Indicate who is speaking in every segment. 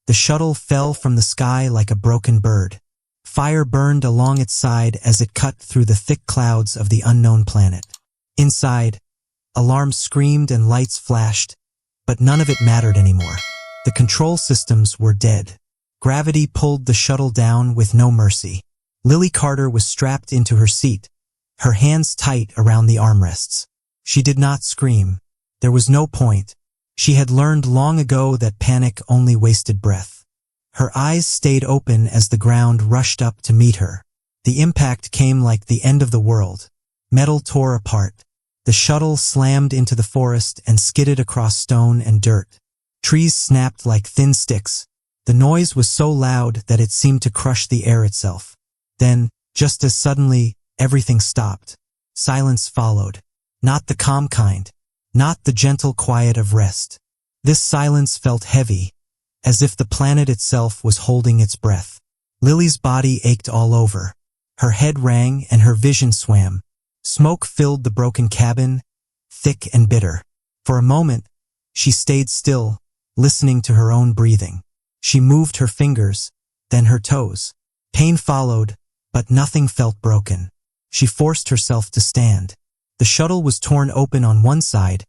Speaker 1: The shuttle fell from the sky like a broken bird. Fire burned along its side as it cut through the thick clouds of the unknown planet. Inside, alarms screamed and lights flashed, but none of it mattered anymore. The control systems were dead. Gravity pulled the shuttle down with no mercy. Lily Carter was strapped into her seat, her hands tight around the armrests. She did not scream. There was no point. She had learned long ago that panic only wasted breath. Her eyes stayed open as the ground rushed up to meet her. The impact came like the end of the world. Metal tore apart. The shuttle slammed into the forest and skidded across stone and dirt. Trees snapped like thin sticks. The noise was so loud that it seemed to crush the air itself. Then, just as suddenly, everything stopped. Silence followed. Not the calm kind. Not the gentle quiet of rest. This silence felt heavy, as if the planet itself was holding its breath. Lily's body ached all over. Her head rang and her vision swam. Smoke filled the broken cabin, thick and bitter. For a moment, she stayed still, listening to her own breathing. She moved her fingers, then her toes. Pain followed, but nothing felt broken. She forced herself to stand. The shuttle was torn open on one side,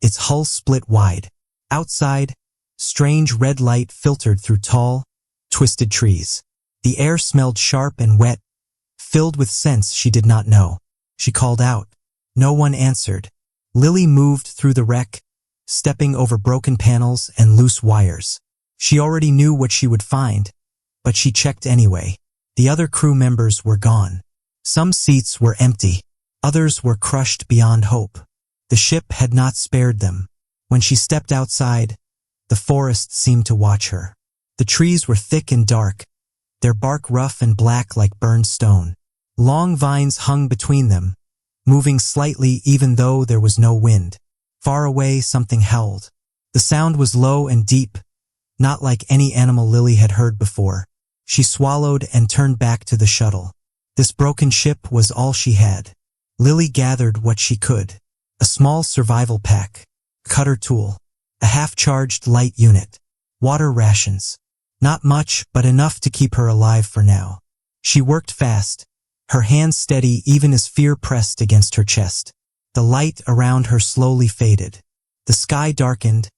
Speaker 1: its hull split wide. Outside, strange red light filtered through tall, twisted trees. The air smelled sharp and wet, filled with scents she did not know. She called out. No one answered. Lily moved through the wreck, stepping over broken panels and loose wires. She already knew what she would find, but she checked anyway. The other crew members were gone. Some seats were empty. Others were crushed beyond hope. The ship had not spared them. When she stepped outside, the forest seemed to watch her. The trees were thick and dark, their bark rough and black like burned stone. Long vines hung between them, moving slightly even though there was no wind. Far away, something howled. The sound was low and deep, not like any animal Lily had heard before. She swallowed and turned back to the shuttle. This broken ship was all she had. Lily gathered what she could. A small survival pack, cutter tool, a half-charged light unit, water rations. Not much, but enough to keep her alive for now. She worked fast, her hands steady even as fear pressed against her chest. The light around her slowly faded. The sky darkened,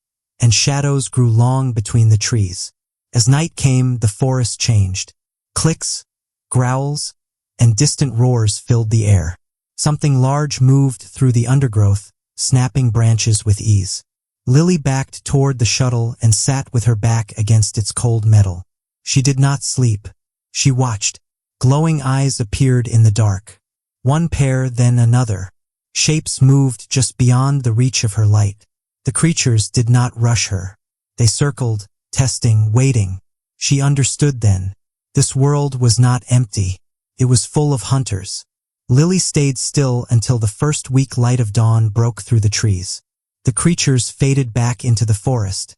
Speaker 1: and shadows grew long between the trees. As night came, the forest changed. Clicks, growls, and distant roars filled the air. Something large moved through the undergrowth, snapping branches with ease. Lily backed toward the shuttle and sat with her back against its cold metal. She did not sleep. She watched. Glowing eyes appeared in the dark. One pair, then another. Shapes moved just beyond the reach of her light. The creatures did not rush her. They circled, testing, waiting. She understood then. This world was not empty. It was full of hunters. Lily stayed still until the first weak light of dawn broke through the trees. The creatures faded back into the forest,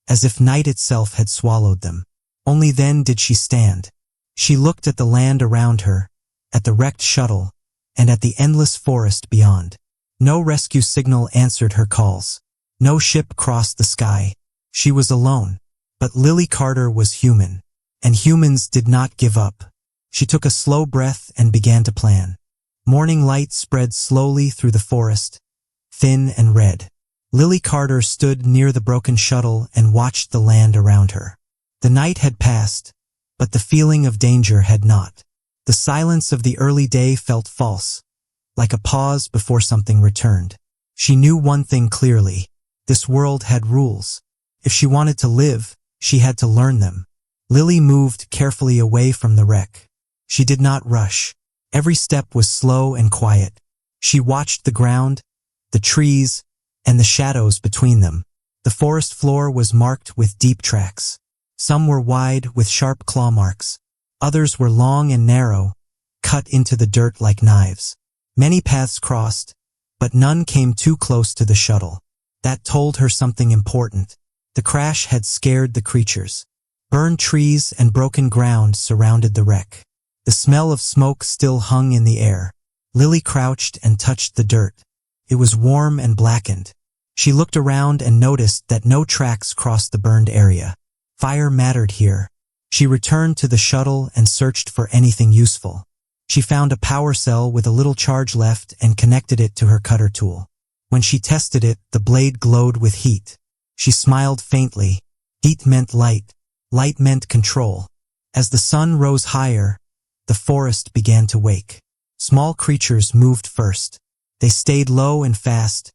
Speaker 1: as if night itself had swallowed them. Only then did she stand. She looked at the land around her, at the wrecked shuttle, and at the endless forest beyond. No rescue signal answered her calls. No ship crossed the sky. She was alone. But Lily Carter was human, and humans did not give up. She took a slow breath and began to plan. Morning light spread slowly through the forest, thin and red. Lily Carter stood near the broken shuttle and watched the land around her. The night had passed, but the feeling of danger had not. The silence of the early day felt false, like a pause before something returned. She knew one thing clearly. This world had rules. If she wanted to live, she had to learn them. Lily moved carefully away from the wreck. She did not rush. Every step was slow and quiet. She watched the ground, the trees, and the shadows between them. The forest floor was marked with deep tracks. Some were wide with sharp claw marks. Others were long and narrow, cut into the dirt like knives. Many paths crossed, but none came too close to the shuttle. That told her something important. The crash had scared the creatures. Burned trees and broken ground surrounded the wreck. The smell of smoke still hung in the air. Lily crouched and touched the dirt. It was warm and blackened. She looked around and noticed that no tracks crossed the burned area. Fire mattered here. She returned to the shuttle and searched for anything useful. She found a power cell with a little charge left and connected it to her cutter tool. When she tested it, the blade glowed with heat. She smiled faintly. Heat meant light. Light meant control. As the sun rose higher, the forest began to wake. Small creatures moved first. They stayed low and fast,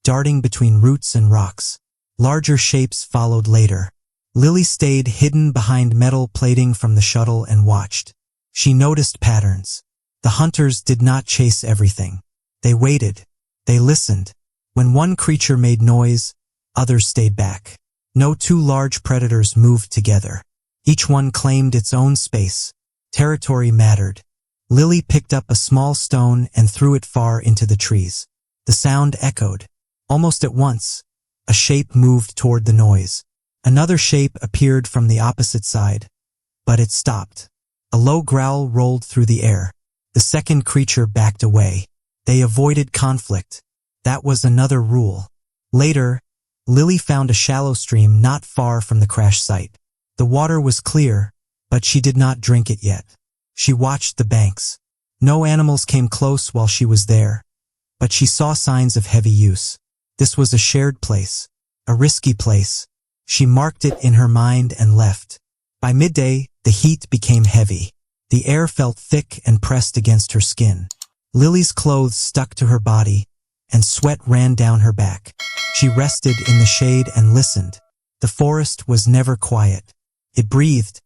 Speaker 1: darting between roots and rocks. Larger shapes followed later. Lily stayed hidden behind metal plating from the shuttle and watched. She noticed patterns. The hunters did not chase everything. They waited. They listened. When one creature made noise, others stayed back. No two large predators moved together. Each one claimed its own space. Territory mattered. Lily picked up a small stone and threw it far into the trees. The sound echoed. Almost at once, a shape moved toward the noise. Another shape appeared from the opposite side, but it stopped. A low growl rolled through the air. The second creature backed away. They avoided conflict. That was another rule. Later, Lily found a shallow stream not far from the crash site. The water was clear, but she did not drink it yet. She watched the banks. No animals came close while she was there, but she saw signs of heavy use. This was a shared place, a risky place. She marked it in her mind and left. By midday, the heat became heavy. The air felt thick and pressed against her skin. Lily's clothes stuck to her body, and sweat ran down her back. She rested in the shade and listened. The forest was never quiet. It breathed,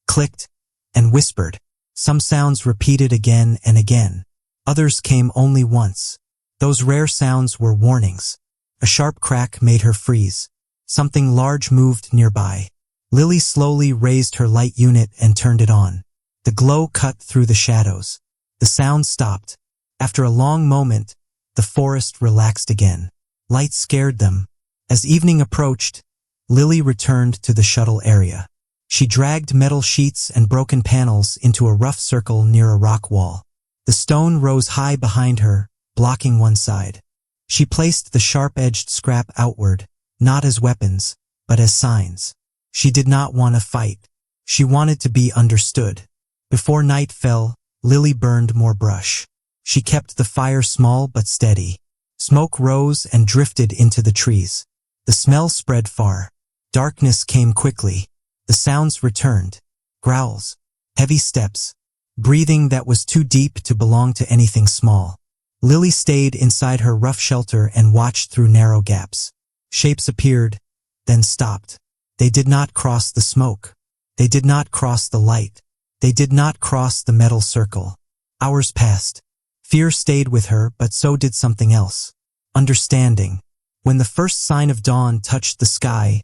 Speaker 1: clicked, and whispered. Some sounds repeated again and again. Others came only once. Those rare sounds were warnings. A sharp crack made her freeze. Something large moved nearby. Lily slowly raised her light unit and turned it on. The glow cut through the shadows. The sound stopped. After a long moment, the forest relaxed again. Light scared them. As evening approached, Lily returned to the shuttle area. She dragged metal sheets and broken panels into a rough circle near a rock wall. The stone rose high behind her, blocking one side. She placed the sharp-edged scrap outward, not as weapons, but as signs. She did not want to fight. She wanted to be understood. Before night fell, Lily burned more brush. She kept the fire small but steady. Smoke rose and drifted into the trees. The smell spread far. Darkness came quickly. The sounds returned. Growls. Heavy steps. Breathing that was too deep to belong to anything small. Lily stayed inside her rough shelter and watched through narrow gaps. Shapes appeared, then stopped. They did not cross the smoke. They did not cross the light. They did not cross the metal circle. Hours passed. Fear stayed with her, but so did something else. Understanding. When the first sign of dawn touched the sky,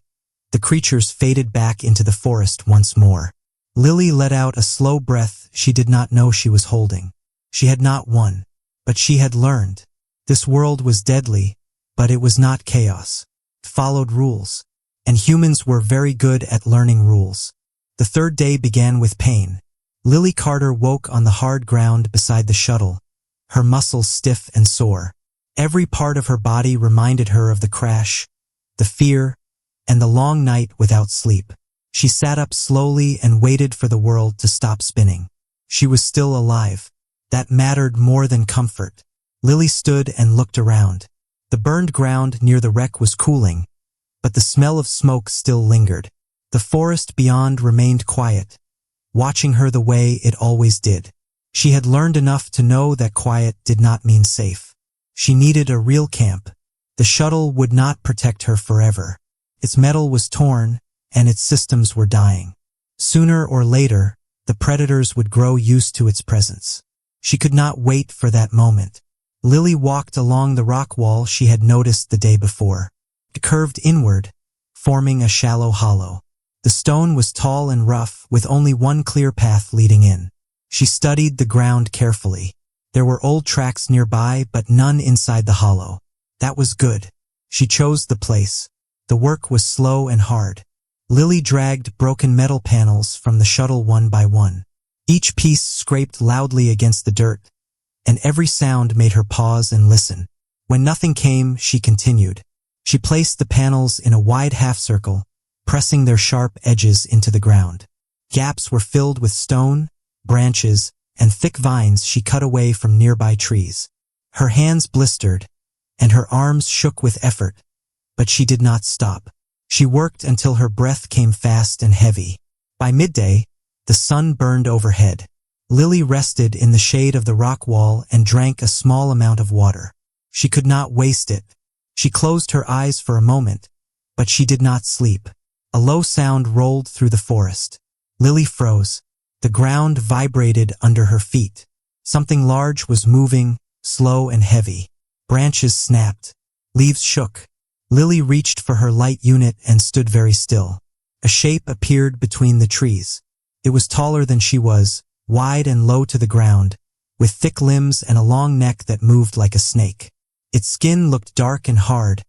Speaker 1: the creatures faded back into the forest once more. Lily let out a slow breath she did not know she was holding. She had not won, but she had learned. This world was deadly, but it was not chaos. It followed rules, and humans were very good at learning rules. The third day began with pain. Lily Carter woke on the hard ground beside the shuttle, her muscles stiff and sore. Every part of her body reminded her of the crash, the fear, and the long night without sleep. She sat up slowly and waited for the world to stop spinning. She was still alive. That mattered more than comfort. Lily stood and looked around. The burned ground near the wreck was cooling, but the smell of smoke still lingered. The forest beyond remained quiet, watching her the way it always did. She had learned enough to know that quiet did not mean safe. She needed a real camp. The shuttle would not protect her forever. Its metal was torn, and its systems were dying. Sooner or later, the predators would grow used to its presence. She could not wait for that moment. Lily walked along the rock wall she had noticed the day before. It curved inward, forming a shallow hollow. The stone was tall and rough, with only one clear path leading in. She studied the ground carefully. There were old tracks nearby, but none inside the hollow. That was good. She chose the place. The work was slow and hard. Lily dragged broken metal panels from the shuttle one by one. Each piece scraped loudly against the dirt, and every sound made her pause and listen. When nothing came, she continued. She placed the panels in a wide half circle, pressing their sharp edges into the ground. Gaps were filled with stone, branches, and thick vines she cut away from nearby trees. Her hands blistered, and her arms shook with effort, but she did not stop. She worked until her breath came fast and heavy. By midday, the sun burned overhead. Lily rested in the shade of the rock wall and drank a small amount of water. She could not waste it. She closed her eyes for a moment, but she did not sleep. A low sound rolled through the forest. Lily froze. The ground vibrated under her feet. Something large was moving, slow and heavy. Branches snapped. Leaves shook. Lily reached for her light unit and stood very still. A shape appeared between the trees. It was taller than she was, wide and low to the ground, with thick limbs and a long neck that moved like a snake. Its skin looked dark and hard,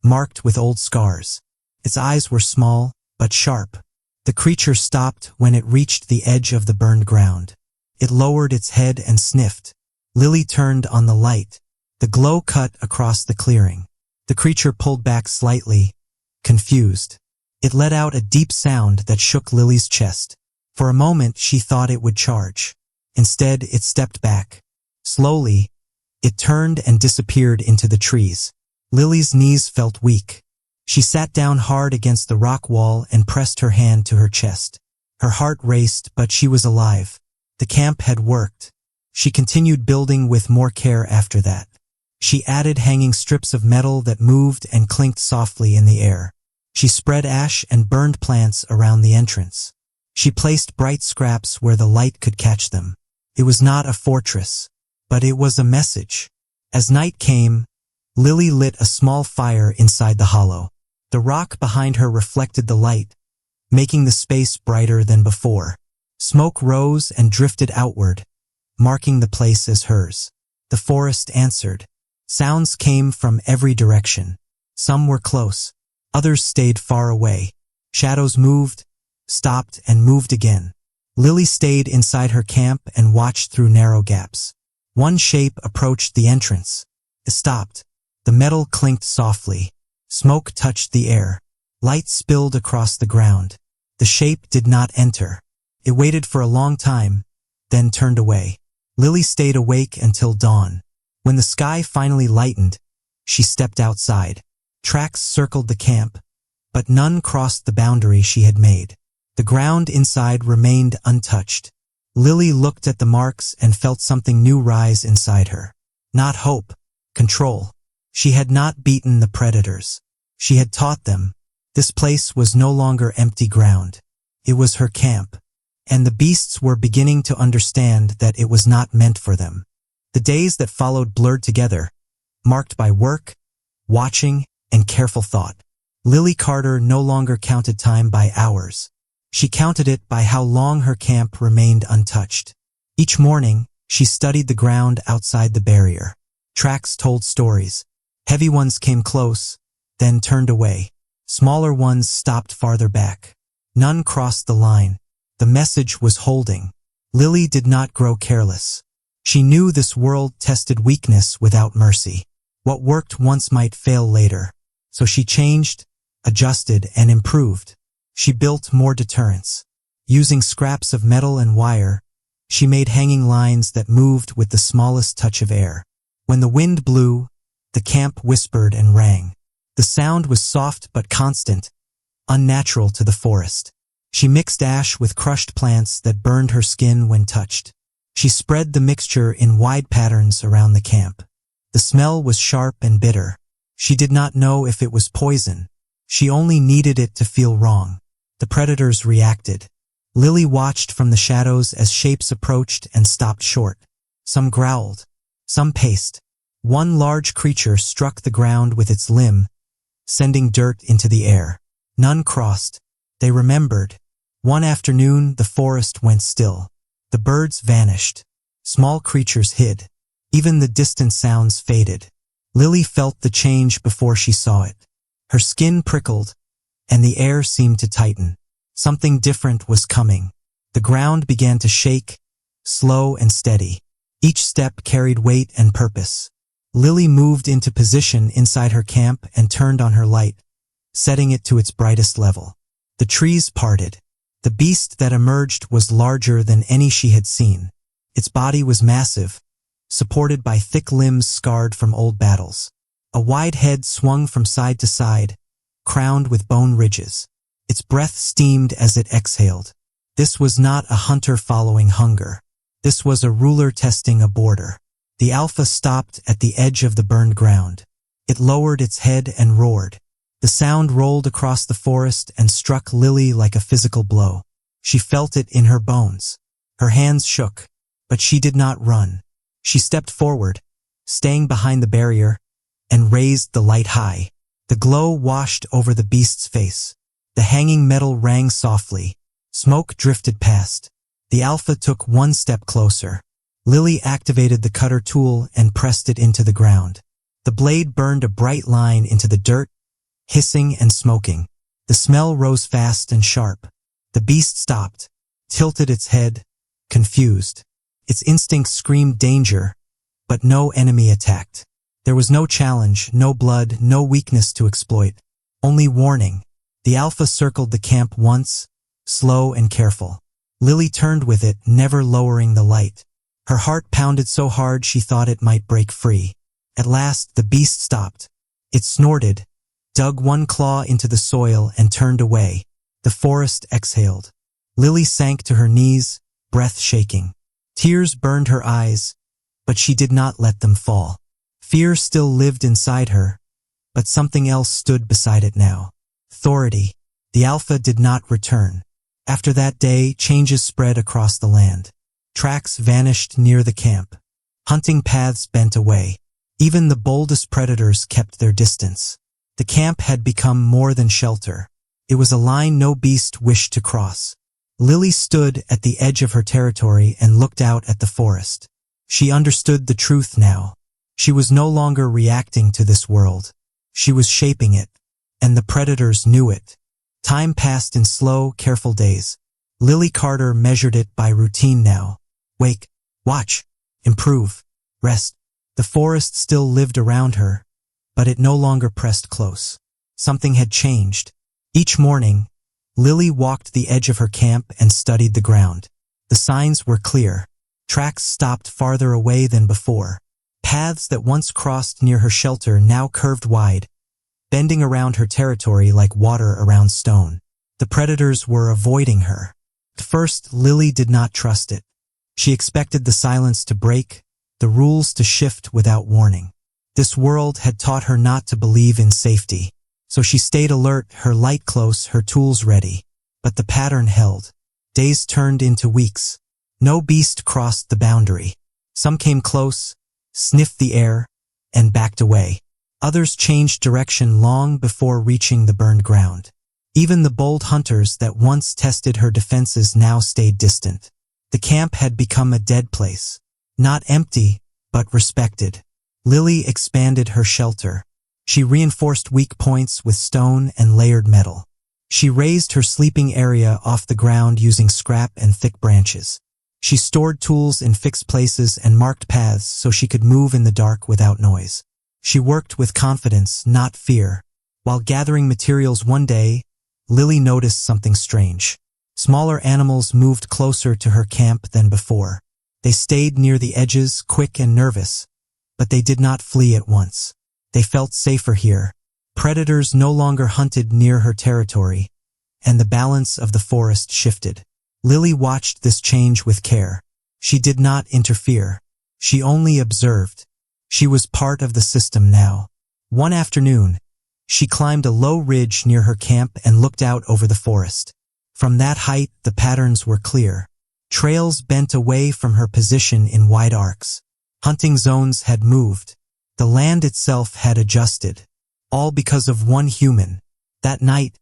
Speaker 1: marked with old scars. Its eyes were small, but sharp. The creature stopped when it reached the edge of the burned ground. It lowered its head and sniffed. Lily turned on the light. The glow cut across the clearing. The creature pulled back slightly, confused. It let out a deep sound that shook Lily's chest. For a moment, she thought it would charge. Instead, it stepped back. Slowly, it turned and disappeared into the trees. Lily's knees felt weak. She sat down hard against the rock wall and pressed her hand to her chest. Her heart raced, but she was alive. The camp had worked. She continued building with more care after that. She added hanging strips of metal that moved and clinked softly in the air. She spread ash and burned plants around the entrance. She placed bright scraps where the light could catch them. It was not a fortress, but it was a message. As night came, Lily lit a small fire inside the hollow. The rock behind her reflected the light, making the space brighter than before. Smoke rose and drifted outward, marking the place as hers. The forest answered. Sounds came from every direction. Some were close. Others stayed far away. Shadows moved, stopped, and moved again. Lily stayed inside her camp and watched through narrow gaps. One shape approached the entrance. It stopped. The metal clinked softly. Smoke touched the air. Light spilled across the ground. The shape did not enter. It waited for a long time, then turned away. Lily stayed awake until dawn. When the sky finally lightened, she stepped outside. Tracks circled the camp, but none crossed the boundary she had made. The ground inside remained untouched. Lily looked at the marks and felt something new rise inside her. Not hope, control. She had not beaten the predators. She had taught them. This place was no longer empty ground. It was her camp, and the beasts were beginning to understand that it was not meant for them. The days that followed blurred together, marked by work, watching, and careful thought. Lily Carter no longer counted time by hours. She counted it by how long her camp remained untouched. Each morning, she studied the ground outside the barrier. Tracks told stories. Heavy ones came close, then turned away. Smaller ones stopped farther back. None crossed the line. The message was holding. Lily did not grow careless. She knew this world tested weakness without mercy. What worked once might fail later. So she changed, adjusted, and improved. She built more deterrence. Using scraps of metal and wire, she made hanging lines that moved with the smallest touch of air. When the wind blew, the camp whispered and rang. The sound was soft but constant, unnatural to the forest. She mixed ash with crushed plants that burned her skin when touched. She spread the mixture in wide patterns around the camp. The smell was sharp and bitter. She did not know if it was poison. She only needed it to feel wrong. The predators reacted. Lily watched from the shadows as shapes approached and stopped short. Some growled. Some paced. One large creature struck the ground with its limb, sending dirt into the air. None crossed. They remembered. One afternoon, the forest went still. The birds vanished. Small creatures hid. Even the distant sounds faded. Lily felt the change before she saw it. Her skin prickled, and the air seemed to tighten. Something different was coming. The ground began to shake, slow and steady. Each step carried weight and purpose. Lily moved into position inside her camp and turned on her light, setting it to its brightest level. The trees parted. The beast that emerged was larger than any she had seen. Its body was massive, supported by thick limbs scarred from old battles. A wide head swung from side to side, crowned with bone ridges. Its breath steamed as it exhaled. This was not a hunter following hunger. This was a ruler testing a border. The alpha stopped at the edge of the burned ground. It lowered its head and roared. The sound rolled across the forest and struck Lily like a physical blow. She felt it in her bones. Her hands shook, but she did not run. She stepped forward, staying behind the barrier, and raised the light high. The glow washed over the beast's face. The hanging metal rang softly. Smoke drifted past. The alpha took one step closer. Lily activated the cutter tool and pressed it into the ground. The blade burned a bright line into the dirt, hissing and smoking. The smell rose fast and sharp. The beast stopped, tilted its head, confused. Its instincts screamed danger, but no enemy attacked. There was no challenge, no blood, no weakness to exploit. Only warning. The alpha circled the camp once, slow and careful. Lily turned with it, never lowering the light. Her heart pounded so hard she thought it might break free. At last, the beast stopped. It snorted, dug one claw into the soil, and turned away. The forest exhaled. Lily sank to her knees, breath shaking. Tears burned her eyes, but she did not let them fall. Fear still lived inside her, but something else stood beside it now. Authority. The alpha did not return. After that day, changes spread across the land. Tracks vanished near the camp. Hunting paths bent away. Even the boldest predators kept their distance. The camp had become more than shelter. It was a line no beast wished to cross. Lily stood at the edge of her territory and looked out at the forest. She understood the truth now. She was no longer reacting to this world. She was shaping it, and the predators knew it. Time passed in slow, careful days. Lily Carter measured it by routine now. Wake, watch, improve, rest. The forest still lived around her, but it no longer pressed close. Something had changed. Each morning, Lily walked the edge of her camp and studied the ground. The signs were clear. Tracks stopped farther away than before. Paths that once crossed near her shelter now curved wide, bending around her territory like water around stone. The predators were avoiding her. At first, Lily did not trust it. She expected the silence to break, the rules to shift without warning. This world had taught her not to believe in safety. So she stayed alert, her light close, her tools ready. But the pattern held. Days turned into weeks. No beast crossed the boundary. Some came close, sniffed the air, and backed away. Others changed direction long before reaching the burned ground. Even the bold hunters that once tested her defenses now stayed distant. The camp had become a dead place. Not empty, but respected. Lily expanded her shelter. She reinforced weak points with stone and layered metal. She raised her sleeping area off the ground using scrap and thick branches. She stored tools in fixed places and marked paths so she could move in the dark without noise. She worked with confidence, not fear. While gathering materials one day, Lily noticed something strange. Smaller animals moved closer to her camp than before. They stayed near the edges, quick and nervous, but they did not flee at once. They felt safer here. Predators no longer hunted near her territory, and the balance of the forest shifted. Lily watched this change with care. She did not interfere. She only observed. She was part of the system now. One afternoon, she climbed a low ridge near her camp and looked out over the forest. From that height, the patterns were clear. Trails bent away from her position in wide arcs. Hunting zones had moved. The land itself had adjusted. All because of one human. That night,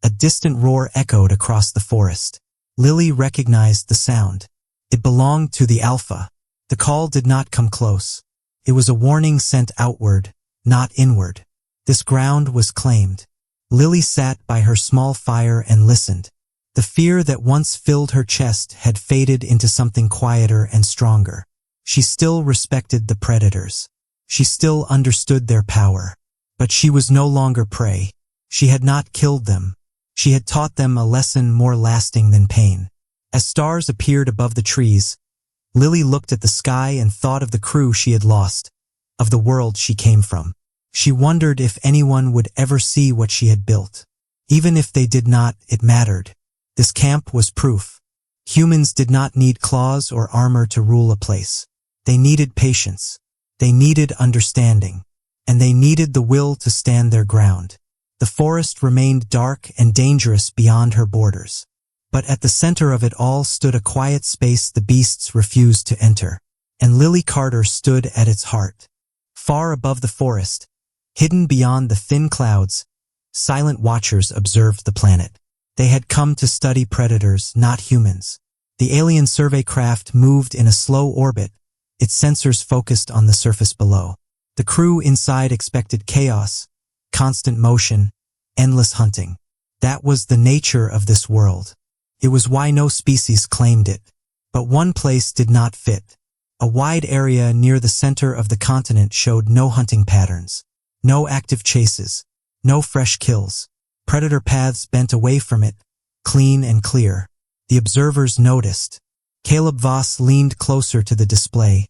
Speaker 1: a distant roar echoed across the forest. Lily recognized the sound. It belonged to the alpha. The call did not come close. It was a warning sent outward, not inward. This ground was claimed. Lily sat by her small fire and listened. The fear that once filled her chest had faded into something quieter and stronger. She still respected the predators. She still understood their power. But she was no longer prey. She had not killed them. She had taught them a lesson more lasting than pain. As stars appeared above the trees, Lily looked at the sky and thought of the crew she had lost, of the world she came from. She wondered if anyone would ever see what she had built. Even if they did not, it mattered. This camp was proof. Humans did not need claws or armor to rule a place. They needed patience. They needed understanding. And they needed the will to stand their ground. The forest remained dark and dangerous beyond her borders. But at the center of it all stood a quiet space the beasts refused to enter. And Lily Carter stood at its heart. Far above the forest, hidden beyond the thin clouds, silent watchers observed the planet. They had come to study predators, not humans. The alien survey craft moved in a slow orbit, its sensors focused on the surface below. The crew inside expected chaos, constant motion, endless hunting. That was the nature of this world. It was why no species claimed it. But one place did not fit. A wide area near the center of the continent showed no hunting patterns, no active chases, no fresh kills. Predator paths bent away from it, clean and clear. The observers noticed. Caleb Voss leaned closer to the display,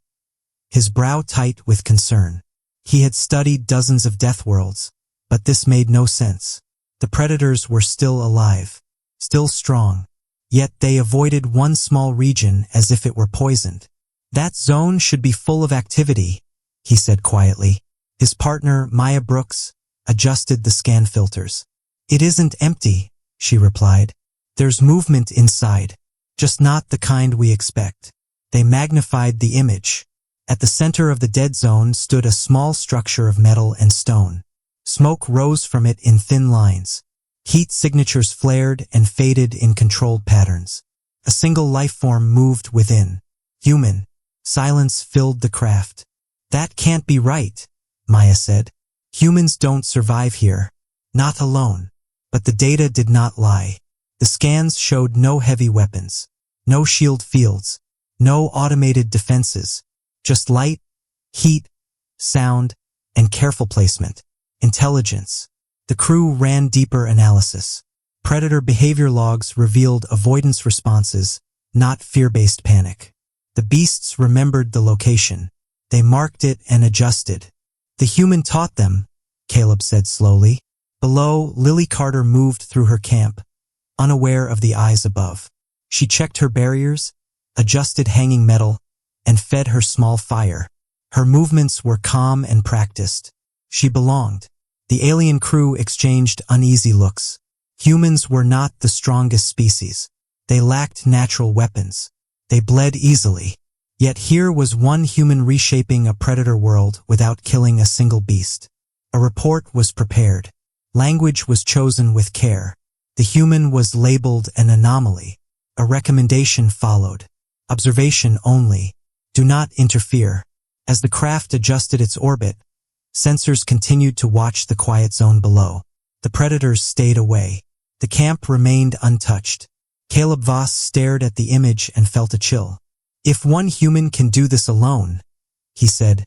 Speaker 1: his brow tight with concern. He had studied dozens of death worlds, but this made no sense. The predators were still alive, still strong, yet they avoided one small region as if it were poisoned. That zone should be full of activity, he said quietly. His partner, Maya Brooks, adjusted the scan filters. It isn't empty, she replied. There's movement inside, just not the kind we expect. They magnified the image. At the center of the dead zone stood a small structure of metal and stone. Smoke rose from it in thin lines. Heat signatures flared and faded in controlled patterns. A single life form moved within. Human. Silence filled the craft. That can't be right, Maya said. Humans don't survive here. Not alone. But the data did not lie. The scans showed no heavy weapons, no shield fields, no automated defenses. Just light, heat, sound, and careful placement. Intelligence. The crew ran deeper analysis. Predator behavior logs revealed avoidance responses, not fear-based panic. The beasts remembered the location. They marked it and adjusted. The human taught them, Caleb said slowly. Below, Lily Carter moved through her camp, unaware of the eyes above. She checked her barriers, adjusted hanging metal, and fed her small fire. Her movements were calm and practiced. She belonged. The alien crew exchanged uneasy looks. Humans were not the strongest species. They lacked natural weapons. They bled easily. Yet here was one human reshaping a predator world without killing a single beast. A report was prepared. Language was chosen with care. The human was labeled an anomaly. A recommendation followed. Observation only. Do not interfere. As the craft adjusted its orbit, sensors continued to watch the quiet zone below. The predators stayed away. The camp remained untouched. Caleb Voss stared at the image and felt a chill. If one human can do this alone, he said,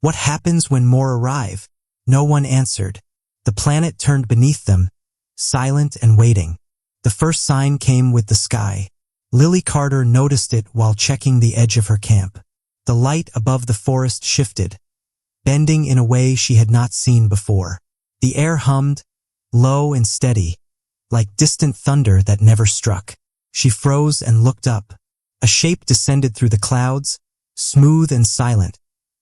Speaker 1: what happens when more arrive? No one answered. The planet turned beneath them, silent and waiting. The first sign came with the sky. Lily Carter noticed it while checking the edge of her camp. The light above the forest shifted, bending in a way she had not seen before. The air hummed, low and steady, like distant thunder that never struck. She froze and looked up. A shape descended through the clouds, smooth and silent,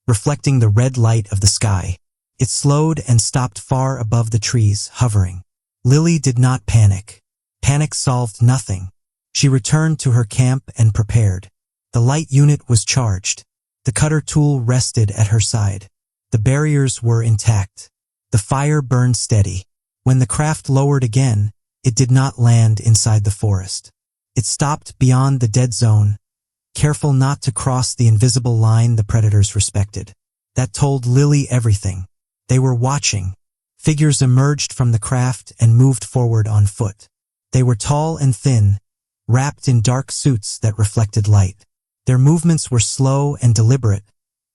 Speaker 1: reflecting the red light of the sky. It slowed and stopped far above the trees, hovering. Lily did not panic. Panic solved nothing. She returned to her camp and prepared. The light unit was charged. The cutter tool rested at her side. The barriers were intact. The fire burned steady. When the craft lowered again, it did not land inside the forest. It stopped beyond the dead zone, careful not to cross the invisible line the predators respected. That told Lily everything. They were watching. Figures emerged from the craft and moved forward on foot. They were tall and thin, wrapped in dark suits that reflected light. Their movements were slow and deliberate,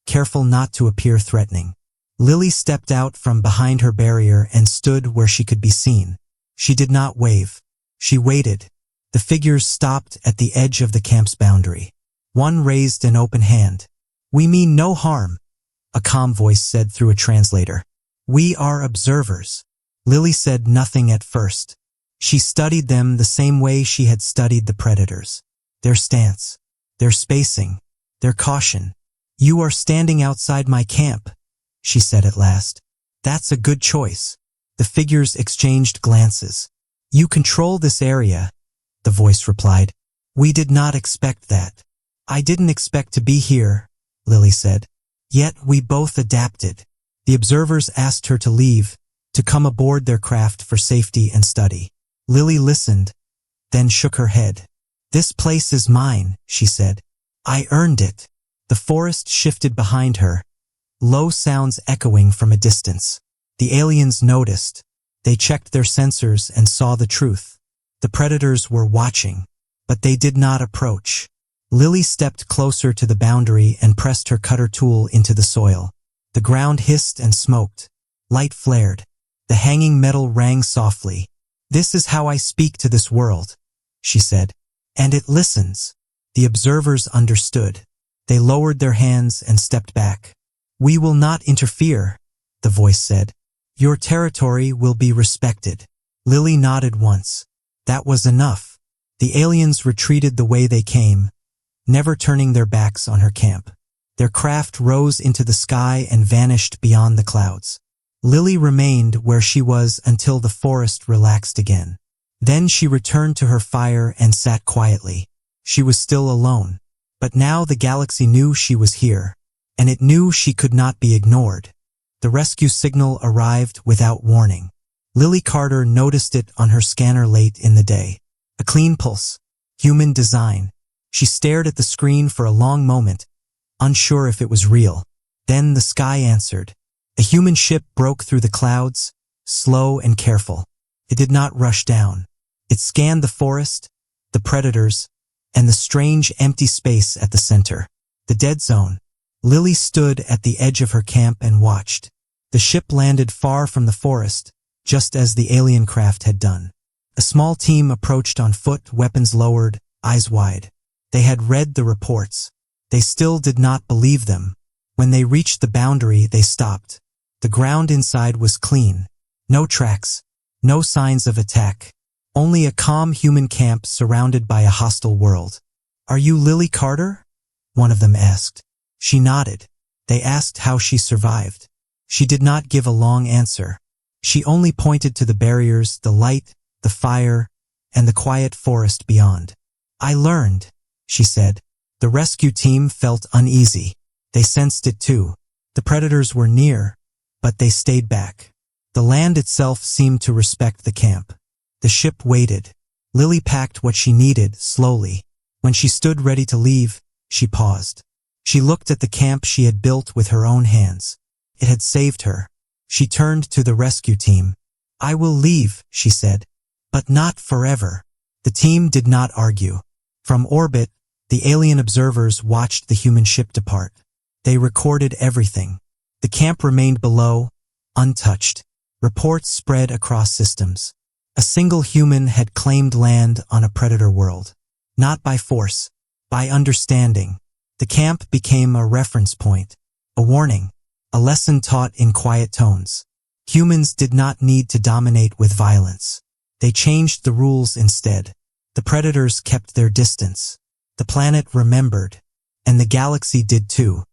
Speaker 1: careful not to appear threatening. Lily stepped out from behind her barrier and stood where she could be seen. She did not wave. She waited. The figures stopped at the edge of the camp's boundary. One raised an open hand. "We mean no harm," a calm voice said through a translator. "We are observers." Lily said nothing at first. She studied them the same way she had studied the predators. Their stance, their spacing, their caution. "You are standing outside my camp," she said at last. "That's a good choice." The figures exchanged glances. "You control this area," the voice replied. "We did not expect that." "I didn't expect to be here," Lily said. "Yet we both adapted." The observers asked her to leave, to come aboard their craft for safety and study. Lily listened, then shook her head. "This place is mine," she said. "I earned it." The forest shifted behind her, low sounds echoing from a distance. The aliens noticed. They checked their sensors and saw the truth. The predators were watching, but they did not approach. Lily stepped closer to the boundary and pressed her cutter tool into the soil. The ground hissed and smoked. Light flared. The hanging metal rang softly. "This is how I speak to this world," she said. "And it listens." The observers understood. They lowered their hands and stepped back. "We will not interfere," the voice said. "Your territory will be respected." Lily nodded once. That was enough. The aliens retreated the way they came, never turning their backs on her camp. Their craft rose into the sky and vanished beyond the clouds. Lily remained where she was until the forest relaxed again. Then she returned to her fire and sat quietly. She was still alone. But now the galaxy knew she was here, and it knew she could not be ignored. The rescue signal arrived without warning. Lily Carter noticed it on her scanner late in the day. A clean pulse. Human design. She stared at the screen for a long moment, unsure if it was real. Then the sky answered. A human ship broke through the clouds, slow and careful. It did not rush down. It scanned the forest, the predators, and the strange empty space at the center. The dead zone. Lily stood at the edge of her camp and watched. The ship landed far from the forest, just as the alien craft had done. A small team approached on foot, weapons lowered, eyes wide. They had read the reports. They still did not believe them. When they reached the boundary, they stopped. The ground inside was clean. No tracks. No signs of attack. Only a calm human camp surrounded by a hostile world. "Are you Lily Carter?" one of them asked. She nodded. They asked how she survived. She did not give a long answer. She only pointed to the barriers, the light, the fire, and the quiet forest beyond. "I learned," she said. The rescue team felt uneasy. They sensed it too. The predators were near, but they stayed back. The land itself seemed to respect the camp. The ship waited. Lily packed what she needed slowly. When she stood ready to leave, she paused. She looked at the camp she had built with her own hands. It had saved her. She turned to the rescue team. "I will leave," she said, "but not forever." The team did not argue. From orbit, the alien observers watched the human ship depart. They recorded everything. The camp remained below, untouched. Reports spread across systems. A single human had claimed land on a predator world. Not by force, by understanding. The camp became a reference point, a warning, a lesson taught in quiet tones. Humans did not need to dominate with violence. They changed the rules instead. The predators kept their distance. The planet remembered, and the galaxy did too.